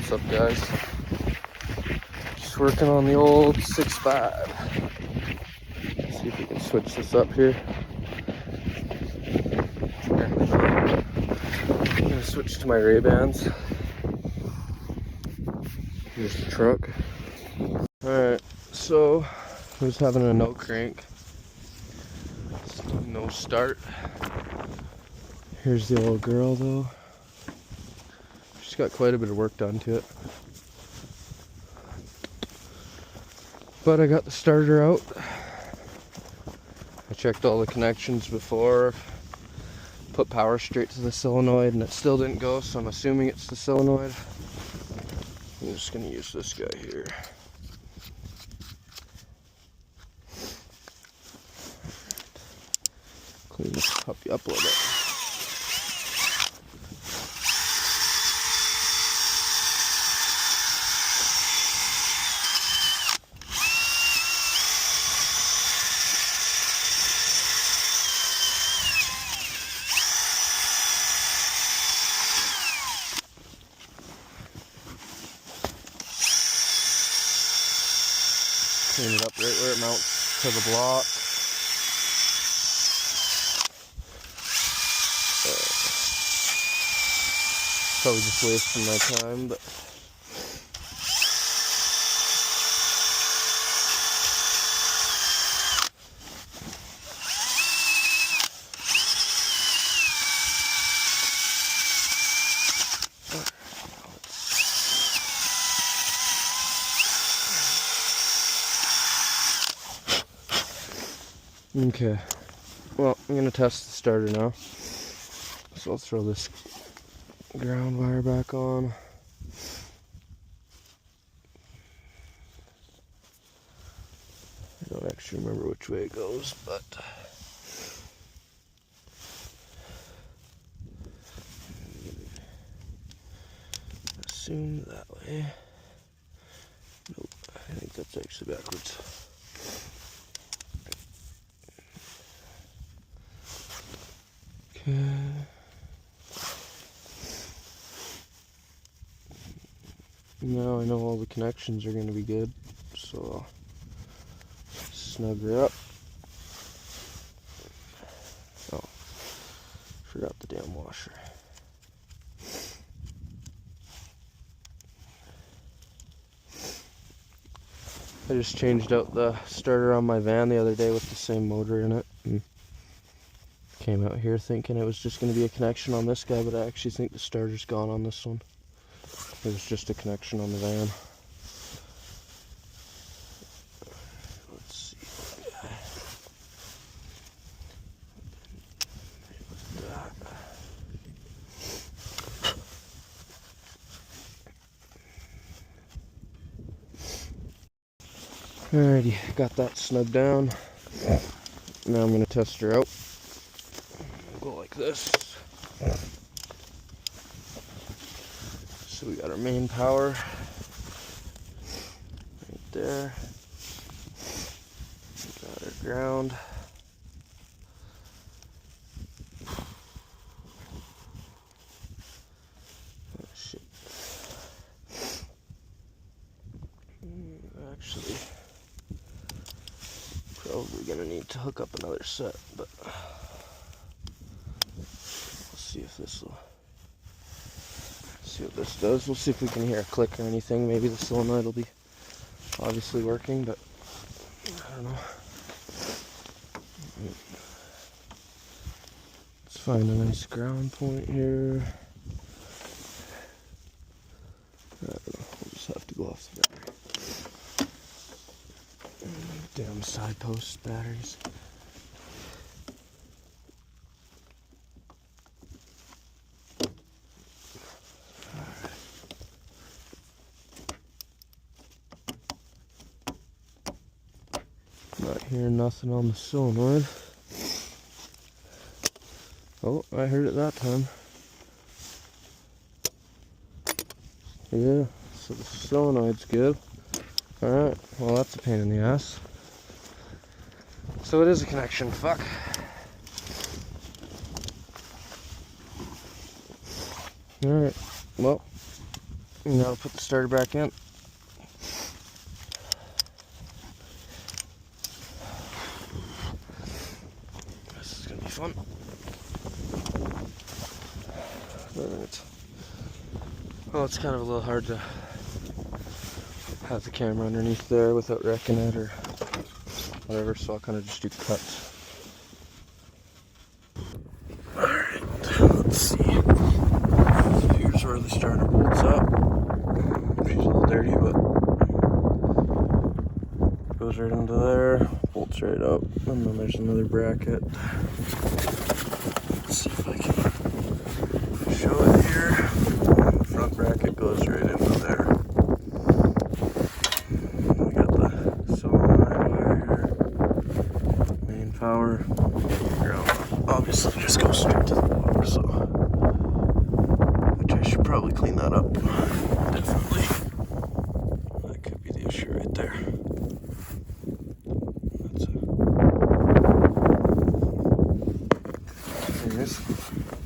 What's up, guys? Just working on the old 6.5. See if we can switch this up here. Apparently not. I'm gonna switch to my Ray-Bans. Here's the truck. Alright, so I was having a no crank. No start. Here's the old girl though. She's got quite a bit of work done to it. But I got the starter out. I checked all the connections before, put power straight to the solenoid, and it still didn't go, so I'm assuming it's the solenoid. I'm just gonna use this guy here. Clean this puppy up a little bit. Clean it up right where it mounts to the block. Probably just wasting my time, but okay. Well, I'm gonna test the starter now. So I'll throw this ground wire back on. I don't actually remember which way it goes, but assume that way. Nope, I think that's actually backwards. Okay. Now I know all the connections are going to be good, so I'll snug her up. Oh, forgot the damn washer. I just changed out the starter on my van the other day with the same motor in it. And came out here thinking it was just going to be a connection on this guy, but I actually think the starter's gone on this one. It was just a connection on the van. Let's see. Alrighty, got that snugged down. Now I'm going to test her out. Go like this. So we got our main power right there. We got our ground. Oh shit. Actually, probably gonna need to hook up another set, but we'll see if this will. See what this does. We'll see if we can hear a click or anything. Maybe the solenoid will be obviously working, but I don't know. Let's find a nice ground point here. I don't know. We'll just have to go off the battery. Damn side post batteries. Not hearing nothing on the solenoid. Oh, I heard it that time. Yeah, so the solenoid's good. Alright, well that's a pain in the ass. So it is a connection, fuck. Alright, well, And now I'll put the starter back in. This is gonna be fun. It's kind of a little hard to have the camera underneath there without wrecking it or whatever, so I'll kind of just do cuts. Alright, let's see. Here's where the starter bolts up. She's a little dirty, but goes right into there, bolts right up, and then there's another bracket. Let's see if I can show it here. The front bracket goes right into there. We got the solenoid wire here, main power, ground. Obviously just goes straight to the power, so which I should probably clean that up. Definitely. That could be the issue right there. That's it. Anyways,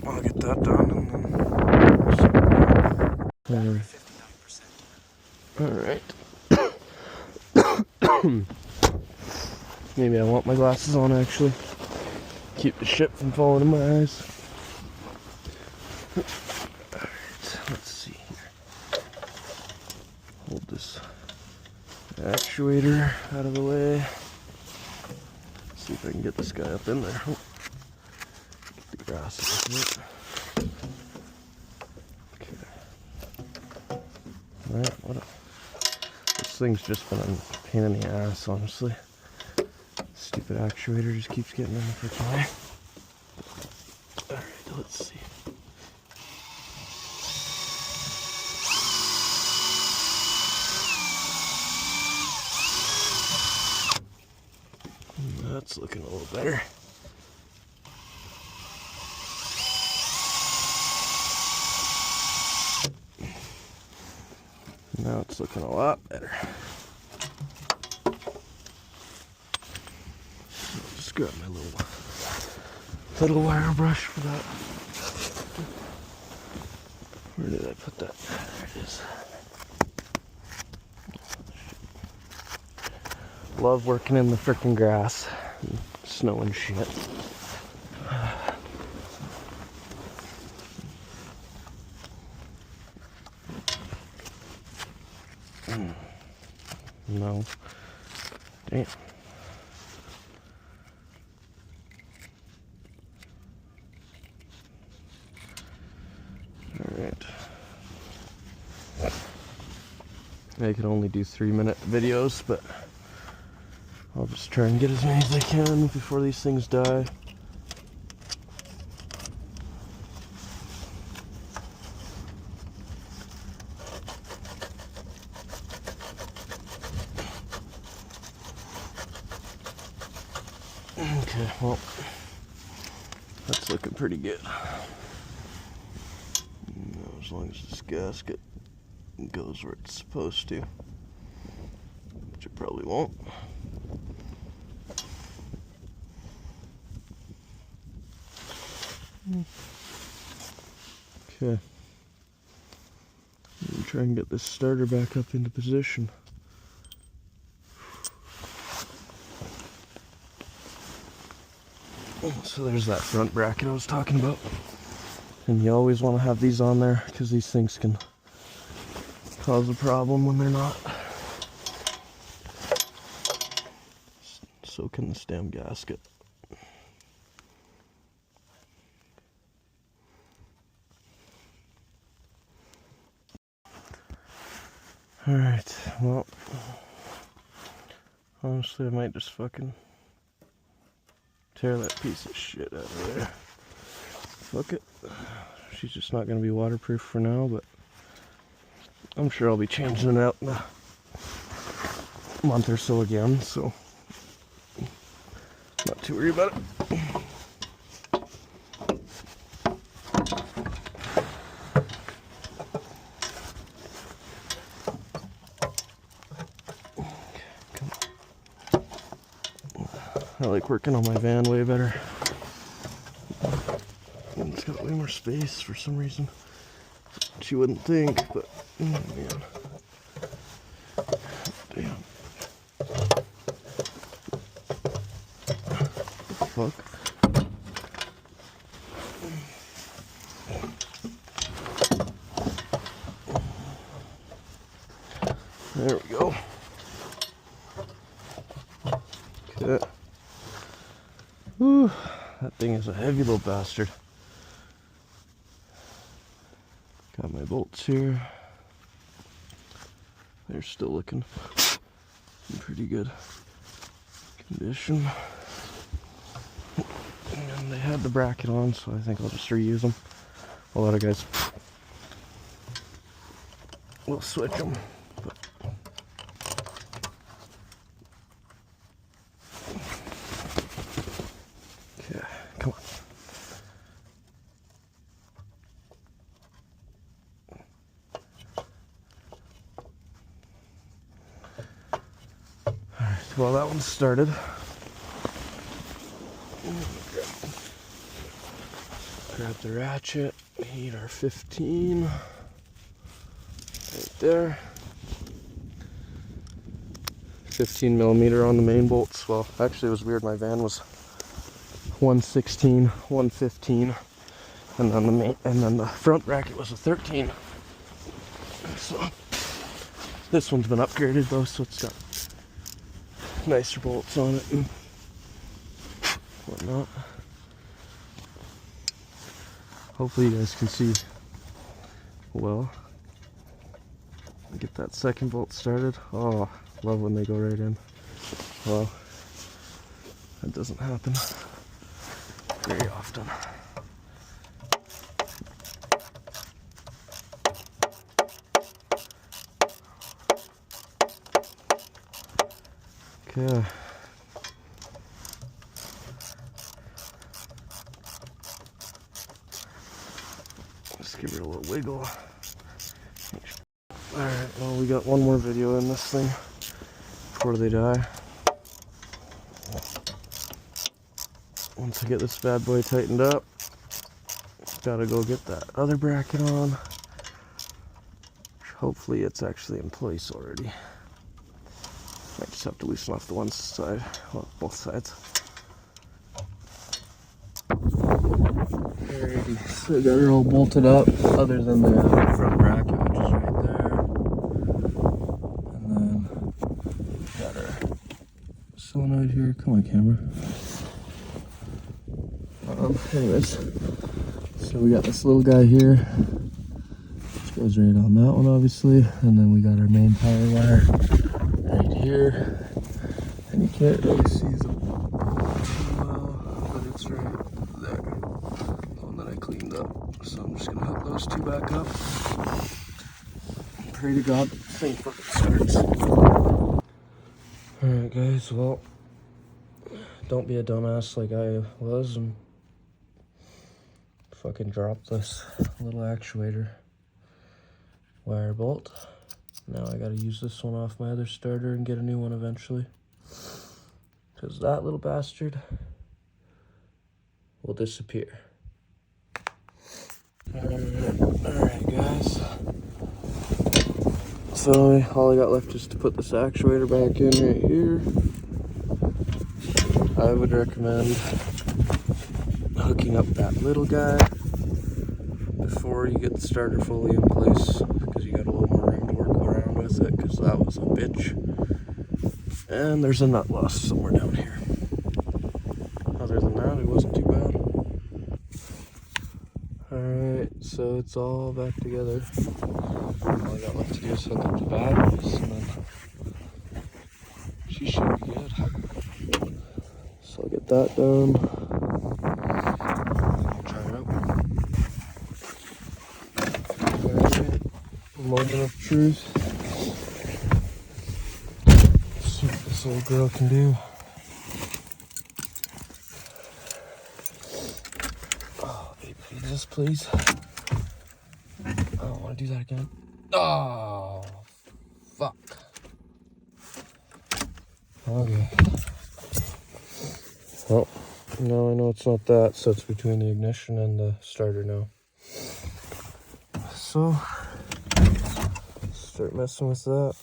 I'll get that done and then alright. Maybe I want my glasses on actually. Keep the shit from falling in my eyes. Alright, let's see here. Hold this actuator out of the way. See if I can get this guy up in there. Oh. Get the grass off of it. Okay. Alright, this thing's just been a pain in the ass, honestly. Stupid actuator just keeps getting in the freaking way. Alright, let's see. That's looking a little better. Now it's looking a lot better. I'll just grab my little wire brush for that. Where did I put that? There it is. Love working in the frickin' grass. And snow and shit. No. Damn. Alright. I can only do 3-minute videos, but I'll just try and get as many as I can before these things die. Okay, well, that's looking pretty good. As long as this gasket goes where it's supposed to, which it probably won't. Okay. Try and get this starter back up into position. So there's that front bracket I was talking about. And you always want to have these on there because these things can cause a problem when they're not. So can this damn gasket. Alright, well, honestly I might just fucking tear that piece of shit out of there. Fuck it. She's just not going to be waterproof for now, but I'm sure I'll be changing it out in a month or so again, so not too worried about it. I like working on my van way better. It's got way more space for some reason. which you wouldn't think, but oh man. Damn. Fuck. There we go. Okay. Whew, that thing is a heavy little bastard. Got my bolts here. They're still looking in pretty good condition. And they had the bracket on, so I think I'll just reuse them. A lot of guys will switch them. But okay, come on. Alright, well that one started. Grab the ratchet, we need our 15 right there. 15 millimeter on the main bolts. Well, actually it was weird, my van was 116, 115, and then the front bracket was a 13. So this one's been upgraded though, so it's got nicer bolts on it and whatnot. Hopefully you guys can see well. Get that second bolt started. Oh, love when they go right in. Well, that doesn't happen very often. Okay. Let's give it a little wiggle. Alright, well we got one more video in this thing before they die. Once I get this bad boy tightened up, gotta go get that other bracket on. Hopefully it's actually in place already. Might just have to loosen off the one side, well, both sides. Alrighty, so I got her all bolted up, other than the front bracket, which is right there. And then got our solenoid here. Come on, camera. Anyways, so we got this little guy here, which goes right on that one, obviously. And then we got our main power wire right here. And you can't really see them well, but it's right there. The one that I cleaned up. So I'm just gonna hook those two back up. Pray to God the thing fucking starts. Alright guys, well, don't be a dumbass like I was and fucking drop this little actuator wire bolt. Now I gotta use this one off my other starter and get a new one eventually. Because that little bastard will disappear. Alright guys. So all I got left is to put this actuator back in right here. I would recommend hooking up that little guy before you get the starter fully in place, because you got a little more room to work around with it, because that was a bitch. And there's a nut lost somewhere down here. Other than that, it wasn't too bad. Alright, so it's all back together. All I got left to do is hook up the batteries, and then she should be good. So I'll get that done. Try it out. Alright, moment of truth. Let's see what this old girl can do. Oh, baby, Jesus, please. I don't want to do that again. Oh, fuck. Okay. Well, now I know it's not that, so it's between the ignition and the starter now. so start messing with that.